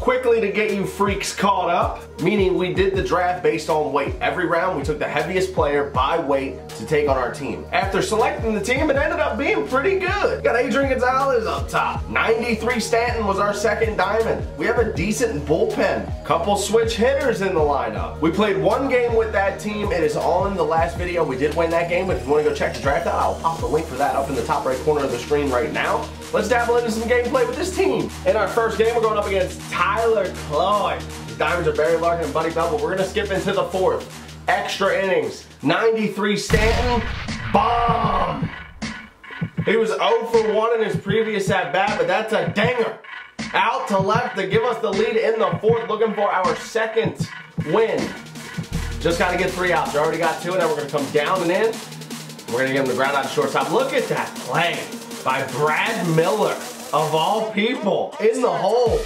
Quickly to get you freaks caught up, meaning we did the draft based on weight. Every round we took the heaviest player by weight to take on our team. After selecting the team, it ended up being pretty good. Got Adrian Gonzalez up top. 93 Stanton was our second diamond. We have a decent bullpen. Couple switch hitters in the lineup. We played one game with that team. It is on the last video. We did win that game, but if you want to go check the draft out, I'll pop the link for that up in the top right corner of the screen right now. Let's dabble into some gameplay with this team. In our first game, we're going up against Tyler Cloyd. The Diamonds are Barry Larkin and Buddy Bell, but we're going to skip into the fourth. Extra innings. 93 Stanton. Bomb! He was 0 for 1 in his previous at-bat, but that's a dinger. Out to left to give us the lead in the fourth, looking for our second win. Just got to get 3 outs. We already got 2, and then we're going to come down and in. We're going to give him the ground out to shortstop. Look at that play by Brad Miller, of all people, in the hole.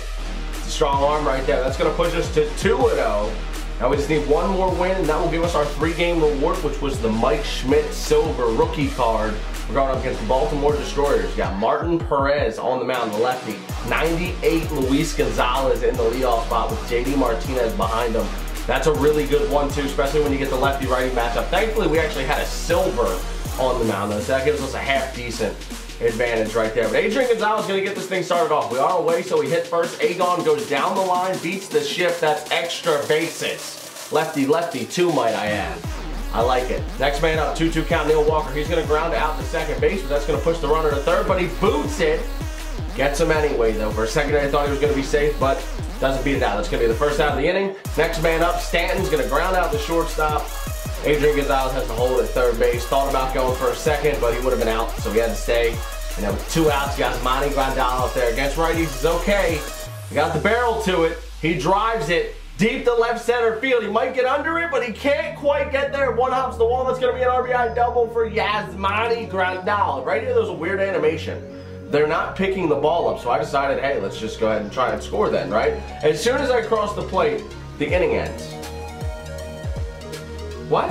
It's a strong arm right there. That's going to push us to 2-0. Now we just need one more win, and that will give us our 3-game reward, which was the Mike Schmidt Silver rookie card. We're going up against the Baltimore Destroyers. We got Martin Perez on the mound, the lefty. 98 Luis Gonzalez in the leadoff spot with JD Martinez behind him. That's a really good one, too, especially when you get the lefty-righty matchup. Thankfully, we actually had a Silver on the mound, though, so that gives us a half-decent advantage right there. But Adrian Gonzalez is going to get this thing started off. We are away, so we hit first. Agon goes down the line, beats the shift. That's extra bases. Lefty, too, might I add. I like it. Next man up, 2-2 count, Neil Walker. He's going to ground it out to second base, but that's going to push the runner to third, but he boots it. Gets him anyway, though. For a second, I thought he was going to be safe, but doesn't beat it out. That's going to be the first out of the inning. Next man up, Stanton's going to ground out the shortstop. Adrian Gonzalez has to hold at third base. Thought about going for a second, but he would have been out, so he had to stay. And then with 2 outs, you got Manny Grandal out there. Against righties, it's okay. He got the barrel to it. He drives it deep to left center field. He might get under it, but he can't quite get there. One hops the wall. That's going to be an RBI double for Yasmani Grandal. Right here, there's a weird animation. They're not picking the ball up, so I decided, hey, let's just go ahead and try and score then, right? As soon as I cross the plate, the inning ends. What?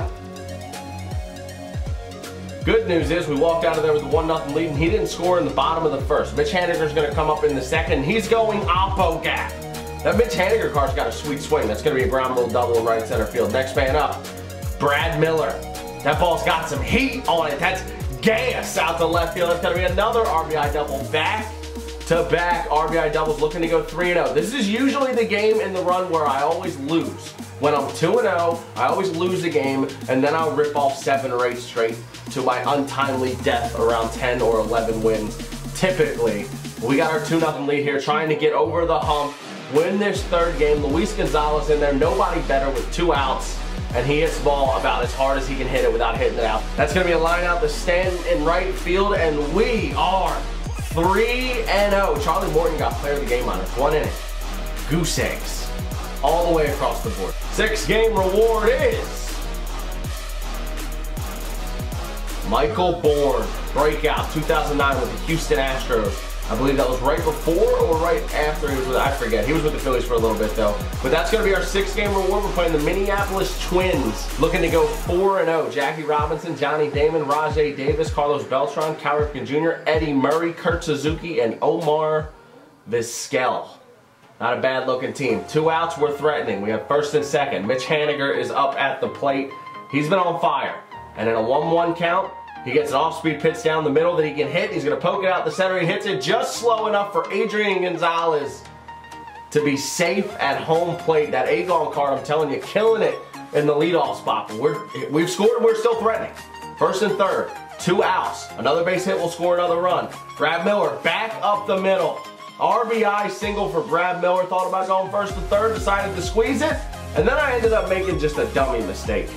Good news is we walked out of there with a 1-0 lead, and he didn't score in the bottom of the first. Mitch Haniger's going to come up in the second. He's going oppo gap. That Mitch Haniger card's got a sweet swing. That's going to be a ground rule double in right center field. Next man up, Brad Miller. That ball's got some heat on it. That's gas out to left field. That's going to be another RBI double. Back-to-back RBI doubles, looking to go 3-0. This is usually the game in the run where I always lose. When I'm 2-0, I always lose the game, and then I'll rip off 7 or 8 straight to my untimely death around 10 or 11 wins. Typically, we got our 2-0 lead here, trying to get over the hump, win this third game. Luis Gonzalez in there, nobody better with 2 outs, and he hits the ball about as hard as he can hit it without hitting it out. That's going to be a line out to Stanton in right field, and we are 3-0. Charlie Morton got player of the game on us. 1 inning. Goose eggs. All the way across the board. 6-game reward is Michael Bourne, breakout, 2009 with the Houston Astros. I believe that was right before or right after he was with, I forget. He was with the Phillies for a little bit though. But that's going to be our 6-game reward. We're playing the Minneapolis Twins, looking to go 4-0. Jackie Robinson, Johnny Damon, Rajay Davis, Carlos Beltran, Cal Ripken Jr., Eddie Murray, Kurt Suzuki, and Omar Vizquel. Not a bad looking team. 2 outs, we're threatening. We have first and second. Mitch Haniger is up at the plate. He's been on fire. And in a 1-1 count, he gets an off-speed pitch down the middle that he can hit. He's going to poke it out the center. He hits it just slow enough for Adrian Gonzalez to be safe at home plate. That Agon card, I'm telling you, killing it in the leadoff spot. But we've scored and we're still threatening. First and third, 2 outs. Another base hit will score another run. Brad Miller back up the middle. RBI single for Brad Miller. Thought about going first and third, decided to squeeze it, and then I ended up making just a dummy mistake.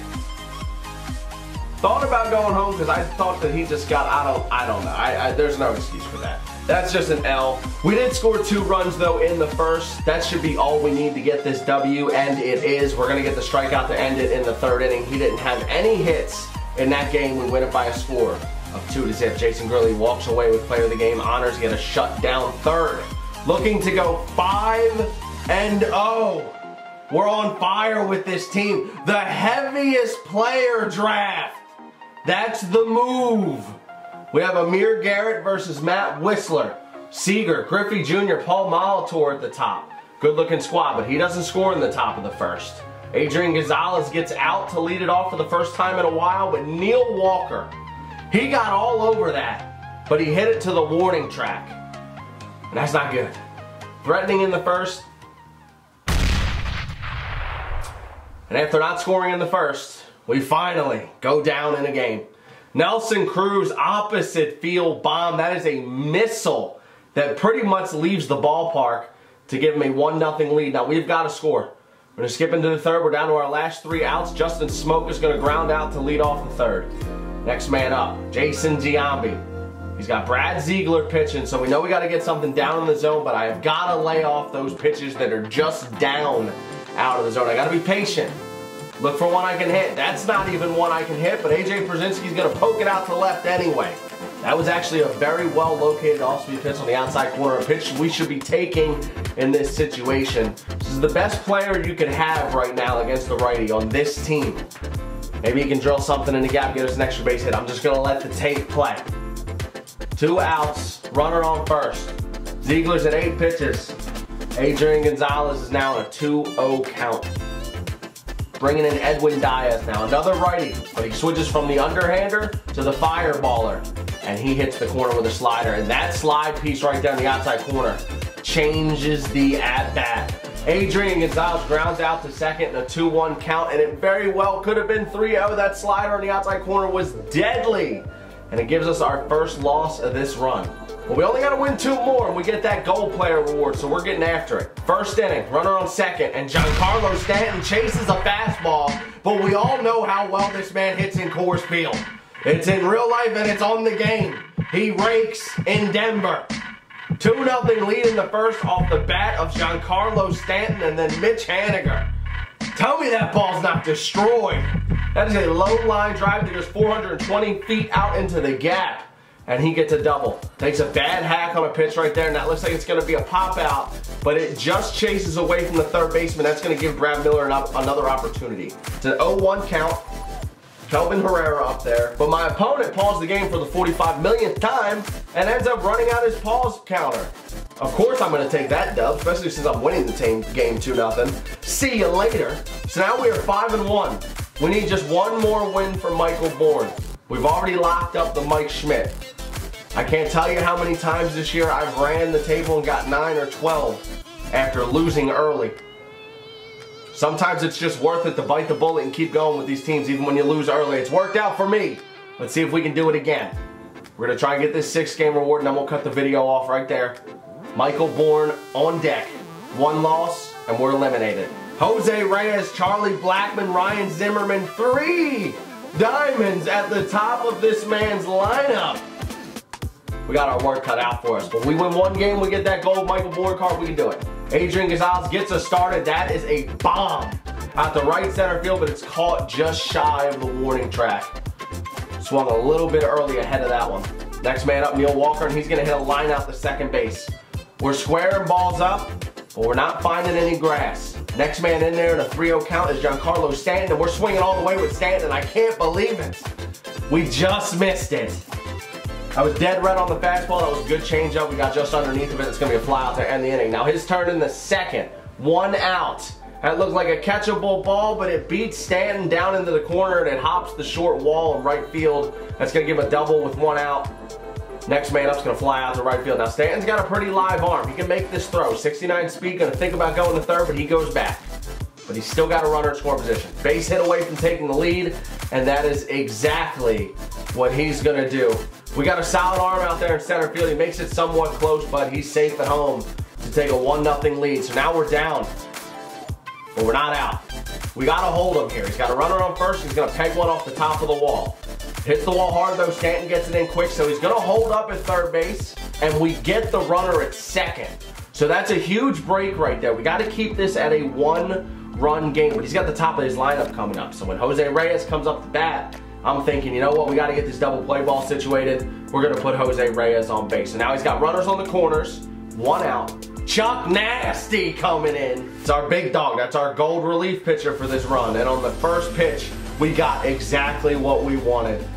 Thought about going home because I thought that he just got, I don't know. There's no excuse for that. That's just an L. We did score 2 runs though in the first. That should be all we need to get this W, and it is. We're gonna get the strikeout to end it in the 3rd inning. He didn't have any hits in that game. We win it by a score of 2-0. Jason Gurley walks away with player of the game honors. He had a shutdown 3rd. Looking to go 5-0. We're on fire with this team. The heaviest player draft. That's the move. We have Amir Garrett versus Matt Whistler. Seager, Griffey Jr., Paul Molitor at the top. Good looking squad, but he doesn't score in the top of the first. Adrian Gonzalez gets out to lead it off for the first time in a while, but Neil Walker, he got all over that, but he hit it to the warning track. And that's not good. Threatening in the first. And after not scoring in the first, we finally go down in a game. Nelson Cruz, opposite field bomb. That is a missile that pretty much leaves the ballpark to give him a 1-0 lead. Now we've got to score. We're going to skip into the third. We're down to our last 3 outs. Justin Smoke is going to ground out to lead off the third. Next man up, Jason Giambi. He's got Brad Ziegler pitching, so we know we got to get something down in the zone, but I have got to lay off those pitches that are just down out of the zone. I got to be patient. Look for one I can hit. That's not even one I can hit, but AJ Przinsky's going to poke it out to left anyway. That was actually a very well located off-speed pitch on the outside corner, a pitch we should be taking in this situation. This is the best player you could have right now against the righty on this team. Maybe he can drill something in the gap, get us an extra base hit. I'm just going to let the tape play. 2 outs, runner on first. Ziegler's at 8 pitches. Adrian Gonzalez is now in a 2-0 count. Bringing in Edwin Diaz now, another righty, but he switches from the underhander to the fireballer, and he hits the corner with a slider, and that slide piece right there in the outside corner changes the at-bat. Adrian Gonzalez grounds out to second in a 2-1 count, and it very well could have been 3-0. That slider on the outside corner was deadly, and it gives us our first loss of this run. Well, we only got to win 2 more, and we get that gold player reward, so we're getting after it. First inning, runner on second, and Giancarlo Stanton chases a fastball, but we all know how well this man hits in Coors Field. It's in real life, and it's on the game. He rakes in Denver. 2-0 lead in the first off the bat of Giancarlo Stanton, and then Mitch Haniger. Tell me that ball's not destroyed. That is a low line drive that goes 420 feet out into the gap. And he gets a double. Takes a bad hack on a pitch right there, and that looks like it's going to be a pop out, but it just chases away from the third baseman. That's going to give Brad Miller another opportunity. It's an 0-1 count. Kelvin Herrera up there. But my opponent paused the game for the 45 millionth time and ends up running out his pause counter. Of course I'm going to take that dub, especially since I'm winning the game 2-0. See you later. So now we are 5-1. We need just one more win for Michael Bourne. We've already locked up the Mike Schmidt. I can't tell you how many times this year I've ran the table and got 9 or 12 after losing early. Sometimes it's just worth it to bite the bullet and keep going with these teams even when you lose early. It's worked out for me. Let's see if we can do it again. We're going to try and get this 6-game reward, and then we'll cut the video off right there. Michael Bourne on deck. 1 loss, and we're eliminated. Jose Reyes, Charlie Blackmon, Ryan Zimmerman, 3 diamonds at the top of this man's lineup. We got our work cut out for us. But we win 1 game, we get that gold Michael Bourne card, we can do it. Adrian Gonzalez gets us started. That is a bomb out the right center field, but it's caught just shy of the warning track. Swung a little bit early ahead of that one. Next man up, Neil Walker, and he's going to hit a line out to second base. We're squaring balls up, but we're not finding any grass. Next man in there in a 3-0 count is Giancarlo Stanton, and we're swinging all the way with Stanton. I can't believe it. We just missed it. I was dead red on the fastball. That was a good changeup. We got just underneath of it. It's going to be a fly out to end the inning. Now his turn in the second. 1 out. That looked like a catchable ball, but it beats Stanton down into the corner, and it hops the short wall in right field. That's going to give him a double with 1 out. Next man up's going to fly out to right field. Now Stanton's got a pretty live arm. He can make this throw. 69 speed, going to think about going to third, but he goes back. But he's still got a runner in score position. Base hit away from taking the lead, and that is exactly what he's going to do. We got a solid arm out there in center field. He makes it somewhat close, but he's safe at home to take a 1-0 lead. So now we're down, but we're not out. We got to hold him here. He's got a runner on first. He's going to peg one off the top of the wall. Hits the wall hard though. Stanton gets it in quick, so he's going to hold up at third base, and we get the runner at second. So that's a huge break right there. We got to keep this at a 1-run game, but he's got the top of his lineup coming up. So when Jose Reyes comes up to bat, I'm thinking, you know what, we got to get this double play ball situated. We're going to put Jose Reyes on base. So now he's got runners on the corners, 1 out. Chuck Nasty coming in. It's our big dog. That's our gold relief pitcher for this run. And on the first pitch, we got exactly what we wanted.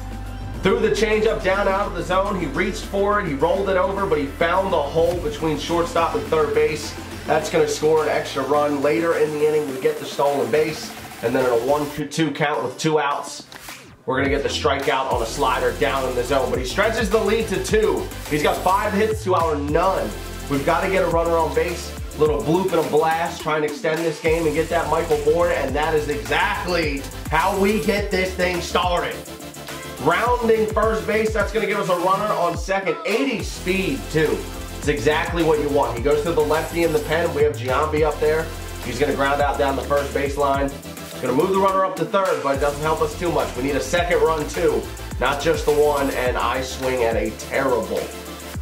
Threw the changeup down out of the zone. He reached for it. He rolled it over, but he found the hole between shortstop and third base. That's going to score an extra run. Later in the inning, we get the stolen base. And then in a 1-2 count with 2 outs, we're going to get the strikeout on a slider down in the zone. But he stretches the lead to 2. He's got 5 hits to our none. We've got to get a runner on base. Little bloop and a blast, trying to extend this game and get that Michael Bourne. And that is exactly how we get this thing started. Rounding first base, that's going to give us a runner on second. 80 speed, too. It's exactly what you want. He goes to the lefty in the pen. We have Giambi up there. He's going to ground out down the first baseline. Going to move the runner up to third, but it doesn't help us too much. We need a second run, too. Not just the one, and I swing at a terrible,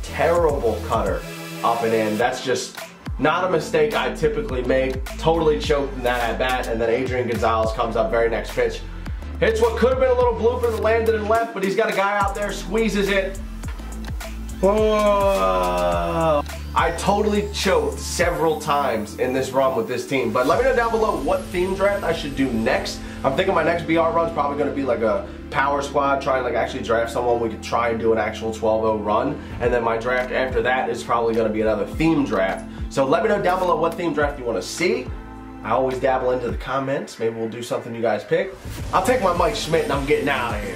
terrible cutter up and in. That's just not a mistake I typically make. Totally choked in that at-bat, and then Adrian Gonzalez comes up very next pitch. Hits what could have been a little blooper that landed in left, but he's got a guy out there, squeezes it. Whoa. I totally choked several times in this run with this team, but let me know down below what theme draft I should do next. I'm thinking my next BR run is probably going to be like a power squad, try and like actually draft someone we could try and do an actual 12-0 run, and then my draft after that is probably going to be another theme draft. So let me know down below what theme draft you want to see. I always dabble into the comments. Maybe we'll do something you guys pick. I'll take my Mike Schmidt and I'm getting out of here.